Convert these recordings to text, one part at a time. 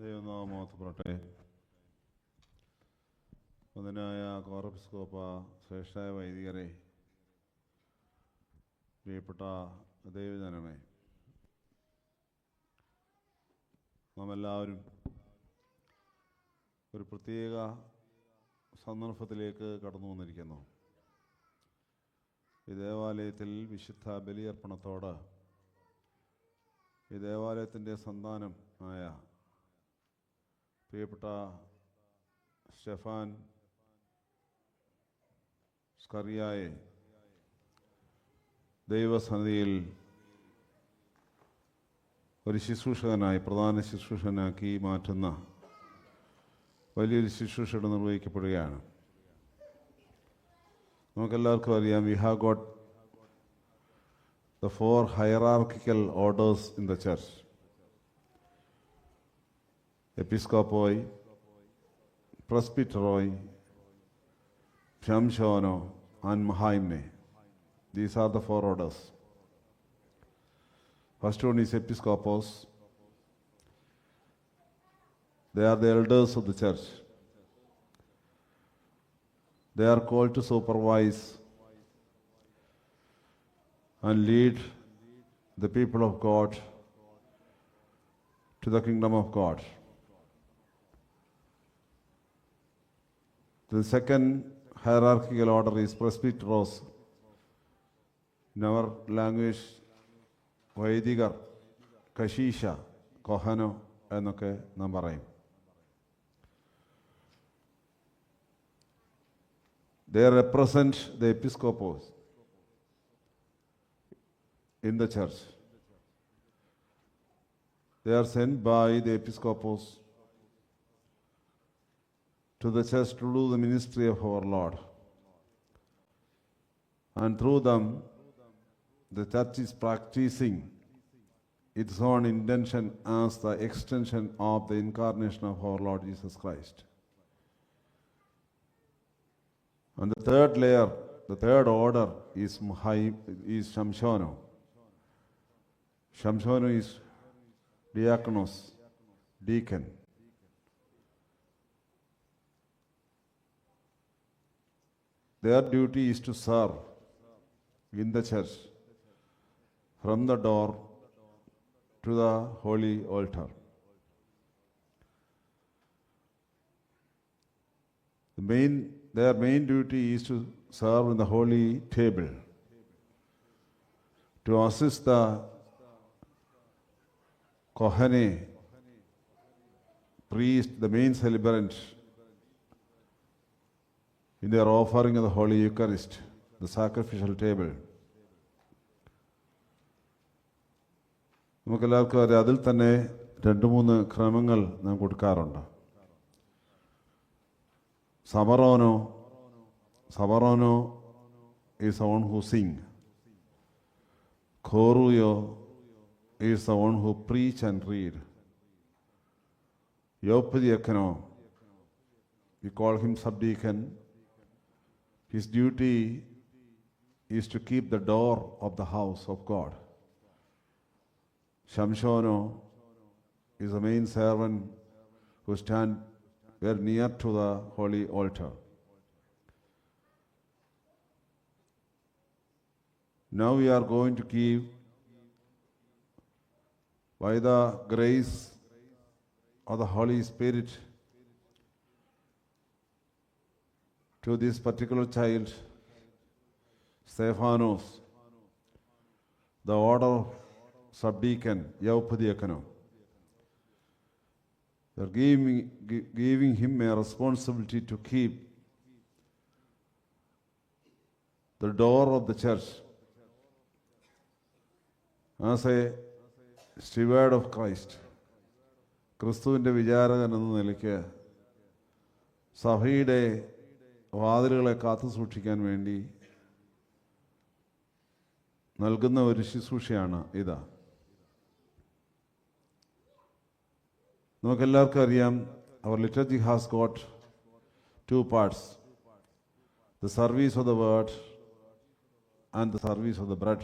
ദൈവനാമത്തെ വന്ദനായ കോറെപ്പിസ്കോപ്പ, ശ്രേഷ്ഠായ വൈദികരെ, പ്രിയപ്പെട്ട ദൈവജനമേ, നാം എല്ലാവരും ഒരു പ്രത്യേക സന്ദർഭത്തിലേക്ക് കടന്നു വന്നിരിക്കുന്നു. ഈ ദേവാലയത്തിൽ വിശുദ്ധ ബലിയർപ്പണത്തോട് ഈ ദേവാലയത്തിൻ്റെ സന്താനം ആയ പ്രിയപ്പെട്ട സ്റ്റെഫാൻ സ്കറിയായെ ദൈവസന്നിധിയിൽ ഒരു ശുശ്രൂഷകനായി, പ്രധാന ശുശ്രൂഷകനാക്കി മാറ്റുന്ന വലിയൊരു ശുശ്രൂഷയുടെ നിർവഹിക്കപ്പെടുകയാണ്. നമുക്കെല്ലാവർക്കും അറിയാം, we have got the 4 hierarchical orders in the church: Episcopoi, Presbyteroi, Shamshono, and Mahaimne. These are the 4 orders. First one is Episcopos. They are the elders of the church. They are called to supervise and lead the people of God to the kingdom of God. The second hierarchical order is Presbyteros. In our language, വൈദികർ, കശീഷ, കൊഹനോ എന്നൊക്കെ നാം പറയും. They represent the episcopos in the church. They are sent by the episcopos to the church to do the ministry of our Lord. And through them, the church is practicing its own intention as the extension of the incarnation of our Lord Jesus Christ. And the third layer, the third order is Shamshono. Shamshono is diakonos, deacon. Their duty is to serve in the church from the door to the holy altar. Their main duty is to serve in the holy table, to assist the Kohane, priest, the main celebrant, in their offering of the Holy Eucharist, the sacrificial table. നമുക്കെല്ലാവർക്കും അറിയാം, അതിൽ തന്നെ 2-3 ക്രമങ്ങൾ നാം കൊടുക്കാറുണ്ട്. Sabarono is the one who sing. Choruyo is the one who preach and read. Yopadiakano, we call him subdeacon. His duty is to keep the door of the house of God. Shamshono is the main servant who stand very near to the holy altar. Now we are going to give, by the grace of the Holy Spirit, to this particular child, Stephanos, the order of subdeacon, Yaupadiakano. They are giving him a responsibility to keep the door of the church as a steward of Christ. ക്രിസ്തുവിൻ്റെ വിചാരകൻ എന്ന നിലയ്ക്ക് സഭയുടെ വാതിലുകളെ കാത്തു സൂക്ഷിക്കാൻ വേണ്ടി നൽകുന്ന ഒരു ശുശ്രൂഷയാണ് ഇത്. നമുക്കെല്ലാവർക്കും അറിയാം, our liturgy has got 2 parts: the service of the word and the service of the bread.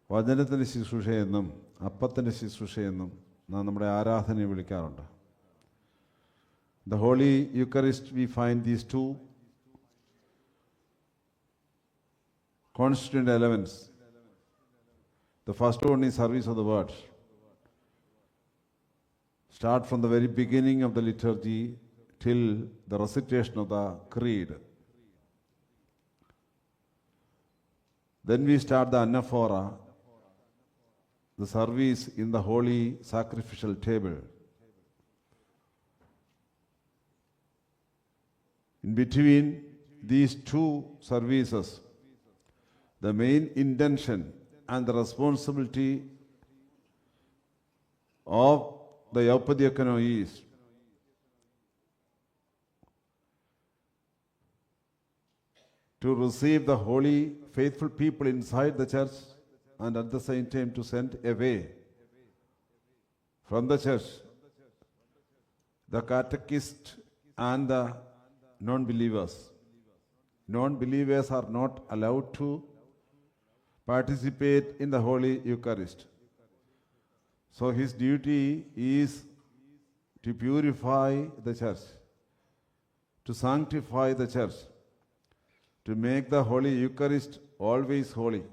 വചനത്തിൻ്റെ ശുശ്രൂഷയെന്നും അപ്പത്തിൻ്റെ ശുശ്രൂഷയെന്നും നാം നമ്മുടെ ആരാധനയെ വിളിക്കാറുണ്ട്. The Holy Eucharist, we find these two constituent elements. The first one is service of the word. Start from the very beginning of the liturgy till the recitation of the creed. Then we start the anaphora, the service in the holy sacrificial table. In between these two services, the main intention and the responsibility of the Yaupadiakano is to receive the holy, faithful people inside the church and at the same time to send away from the church the catechist and the non-believers. Non-believers are not allowed to participate in the Holy Eucharist. So his duty is to purify the church, to sanctify the church, to make the Holy Eucharist always holy,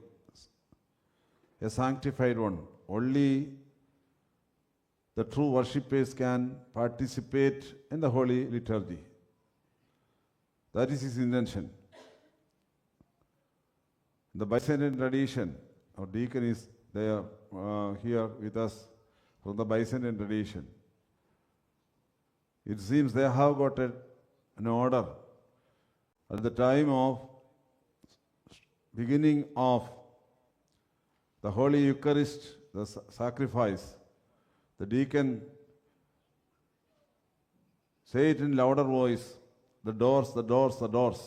a sanctified one. Only the true worshippers can participate in the Holy Liturgy. That is his intention. The Byzantine tradition, our deacon is there here with us from the Byzantine tradition. It seems they have got an order. At the time of beginning of the Holy Eucharist, the sacrifice, the deacon say it in louder voice, the doors, the doors, the doors.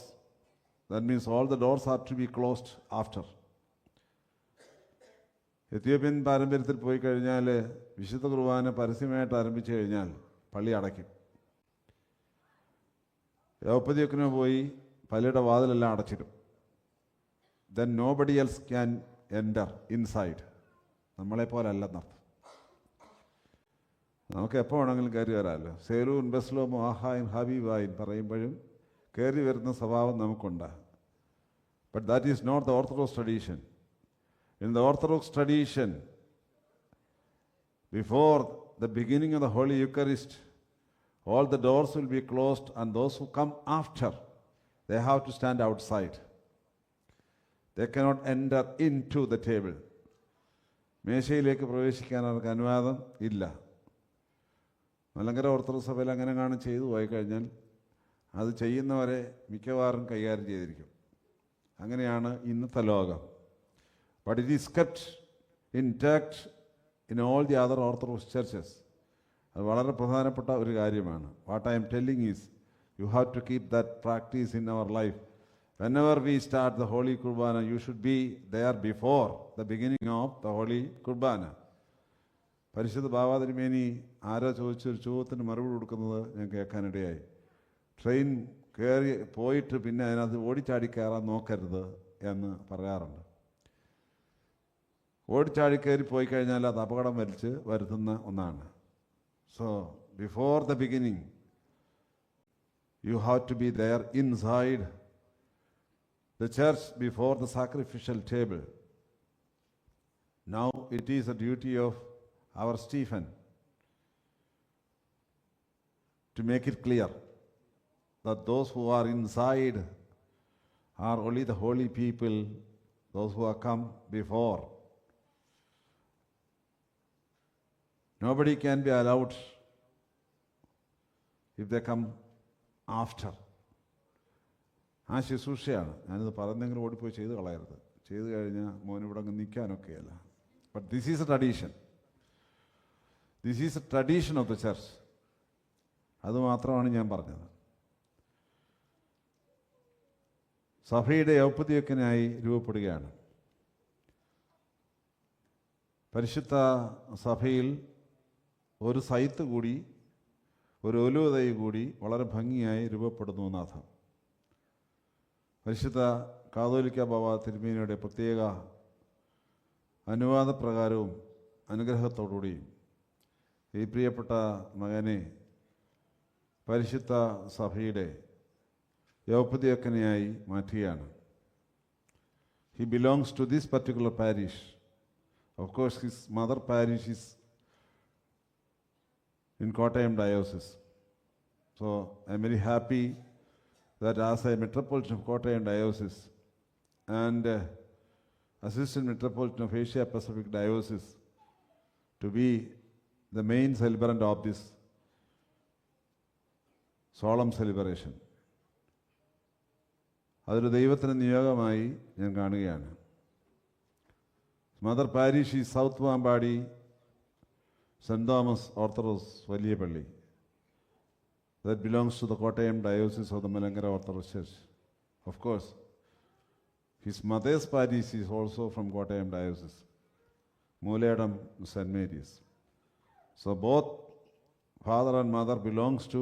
That means all the doors are to be closed after. Ethiopian പാരമ്പര്യത്തിൽ പോയി കഴിഞ്ഞാൽ വിശുദ്ധ കുർബാന പരസ്യമായിട്ട് ആരംഭിച്ചു കഴിഞ്ഞാൽ പള്ളി അടയ്ക്കും. യൗപ്പതിയൊക്കിന് പോയി പള്ളിയുടെ വാതിലെല്ലാം അടച്ചിടും. Then nobody else can enter inside. നമ്മളെപ്പോലല്ലെന്നർത്ഥം. നമുക്ക് എപ്പോൾ വേണമെങ്കിലും കയറി വരാമല്ലോ. സേലൂൻ ബസ്ലോ മോഹായിൻ ഹബീബായിൻ പറയുമ്പോഴും കയറി വരുന്ന സ്വഭാവം നമുക്കുണ്ട്. But that is not the Orthodox tradition. In the Orthodox tradition, before the beginning of the Holy Eucharist, all the doors will be closed and those who come after, they have to stand outside. They cannot enter into the table. മേശയിലേക്ക് പ്രവേശിക്കാൻ അവർക്ക് അനുവാദം ഇല്ല. Malankara orthodox സഭയിൽ അങ്ങനെ കാണും ചെയ്തു പോയി കഴിഞ്ഞാൽ അത് ചെയ്യുന്നവരെ മിക്കവാറും കൈകാര്യം ചെയ്തിരിക്കും. അങ്ങനെയാണ് ഇന്നത്തെ ലോകം. But it is kept intact in all the other Orthodox churches. അത് വളരെ പ്രധാനപ്പെട്ട ഒരു കാര്യമാണ്. What I am telling is, you have to keep that practice in our life. Whenever we start the Holy Kurbana, you should be there before the beginning of the Holy Kurbana. പരിശുദ്ധ ബാവാതിരുമേനി ആരോ ചോദിച്ചൊരു ചോദ്യത്തിന് മറുപടി കൊടുക്കുന്നത് ഞാൻ കേൾക്കാനിടയായി. Train കയറി പോയിട്ട് പിന്നെ അതിനകത്ത് ഓടിച്ചാടി കയറാൻ നോക്കരുത് എന്ന് പറയാറുണ്ട്. ഓടിച്ചാടി കയറി പോയി കഴിഞ്ഞാൽ അത് അപകടം വരുത്തുന്ന ഒന്നാണ്. So before the beginning you have to be there inside the church before the sacrificial table. Now it is a duty of our Stephen to make it clear that those who are inside are only the holy people, those who have come before. Nobody can be allowed if they come after. ആ ശുശ്രൂഷയാണ്. ഞാനിത് പറഞ്ഞെങ്കിലും ഓടിപ്പോയി ചെയ്ത് കളയരുത്. ചെയ്ത് കഴിഞ്ഞാൽ മോനിവിടെ അങ്ങ് നിൽക്കാനൊക്കെയല്ല. But this is a tradition. This is a tradition of the church. അതുമാത്രമാണ് ഞാൻ പറഞ്ഞത്. സഭയുടെ ഔപദ്യോഗികനായി രൂപപ്പെടുകയാണ്. പരിശുദ്ധ സഭയിൽ ഒരു സൈത്ത് കൂടി, ഒരു ഒലുവതൈ കൂടി വളരെ ഭംഗിയായി രൂപപ്പെടുന്നു എന്നർത്ഥം. പരിശുദ്ധ കാതോലിക്ക ബാബ തിരുമേനിയുടെ പ്രത്യേക അനുവാദപ്രകാരവും അനുഗ്രഹത്തോടുകൂടിയും ഈ പ്രിയപ്പെട്ട മകനെ പരിശുദ്ധ സഭയുടെ യൗപ്പതിയക്കനെയായി മാറ്റുകയാണ്. He belongs to this particular parish. Of course, his mother parish is in Kottayam Diocese. So, I am very happy that as a Metropolitan of Kottayam Diocese and Assistant Metropolitan of Asia Pacific Diocese, to be the main celebrant of this solemn celebration. അതൊരു ദൈവത്തിൻ്റെ നിയോഗമായി ഞാൻ കാണുകയാണ്. Mother parish ഈ south Pampady saint Thomas Orthodox വലിയ പള്ളി. That belongs to the Kottayam Diocese of the Malankara Orthodox Church. Of course, his mother's parish is also from Kottayam Diocese, Moolayadam St. Mary's. So both father and mother belongs to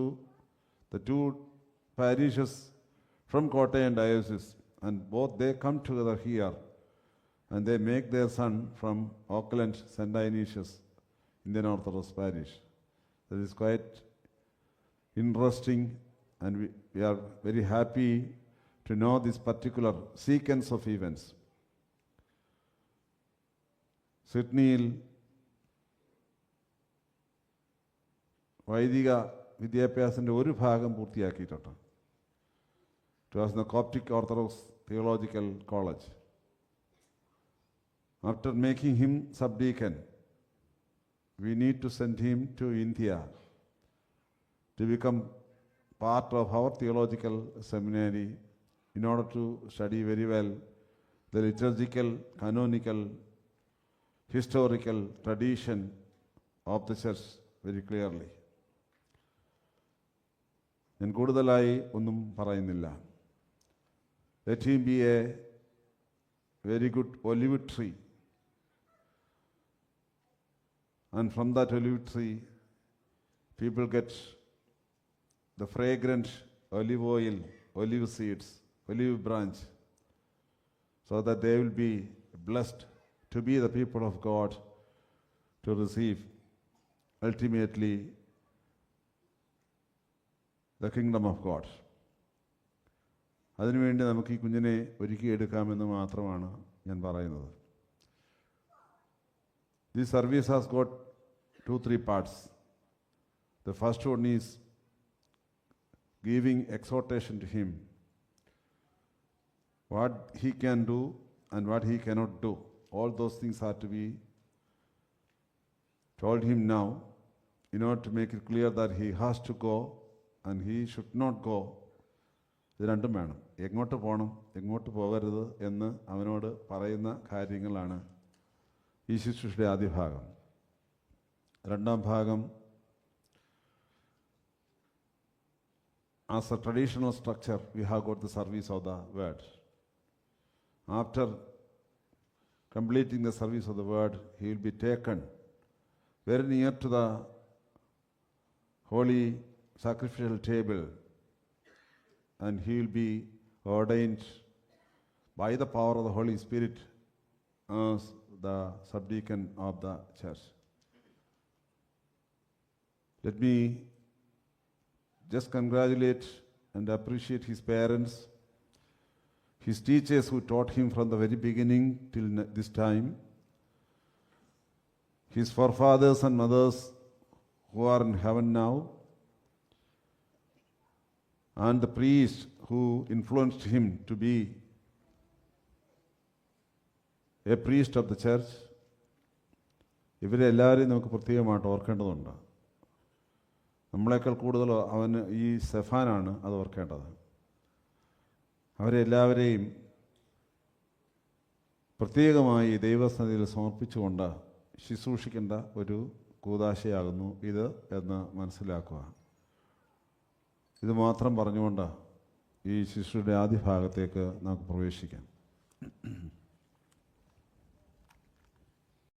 the two parishes from Kottayam Diocese, and both they come together here and they make their son from Auckland St. Dionysius Indian Orthodox Parish. That is quite interesting, and we are very happy to know this particular sequence of events. സിഡ്നിയിൽ വൈദിക വിദ്യാഭ്യാസത്തിൻ്റെ ഒരു ഭാഗം പൂർത്തിയാക്കിയിട്ടുണ്ട്. It was in the Coptic Orthodox Theological College. After making him subdeacon, we need to send him to India to become part of our theological seminary in order to study very well the liturgical, canonical, historical tradition of the church very clearly. ഞാൻ കൂടുതലായി ഒന്നും പറയുന്നില്ല. Let him be a very good olive tree, and from that olive tree people get the fragrant olive oil, olive seeds, olive branch, so that they will be blessed to be the people of God, to receive ultimately the kingdom of God. അതിനുവേണ്ടി നമുക്ക് ഈ കുഞ്ഞിനെ ഒരുക്കിയെടുക്കാമെന്ന് മാത്രമാണ് ഞാൻ പറയുന്നത്. This service has got 2-3 parts. The first one is giving exhortation to him, what he can do and what he cannot do. All those things are to be told him now in order to make it clear that he has to go and he should not go. ഇത് രണ്ടും വേണം. എങ്ങോട്ട് പോകണം, എങ്ങോട്ട് പോകരുത് എന്ന് അവനോട് പറയുന്ന കാര്യങ്ങളാണ് ഈ ശുശ്രൂഷയുടെ ആദ്യ ഭാഗം. രണ്ടാം ഭാഗം, as a traditional structure, we have got the service of the word. After completing the service of the word, he will be taken very near to the holy sacrificial table, and he will be ordained by the power of the Holy Spirit as the subdeacon of the church. Let me just congratulate and appreciate his parents, his teachers who taught him from the very beginning till this time, his forefathers and mothers who are in heaven now, and the priest who influenced him to be a priest of the church. ഇവരെ എല്ലാവരെയും നമുക്ക് പ്രത്യേകമായിട്ട് ഓർക്കേണ്ടതുണ്ട്. നമ്മളെക്കാൾ കൂടുതൽ അവന് ഈ സെഫാനാണ് അത് ഓർക്കേണ്ടത്. അവരെ എല്ലാവരെയും പ്രത്യേകമായി ദൈവസന്നിധിയിൽ സമർപ്പിച്ചുകൊണ്ട് ശുശ്രൂഷിക്കേണ്ട ഒരു കൂദാശയാകുന്നു ഇത് എന്ന് മനസ്സിലാക്കുക. ഇത് മാത്രം പറഞ്ഞുകൊണ്ട് ഈ ശുശ്രൂഷയുടെ ആദ്യ ഭാഗത്തേക്ക് നമുക്ക് പ്രവേശിക്കാം.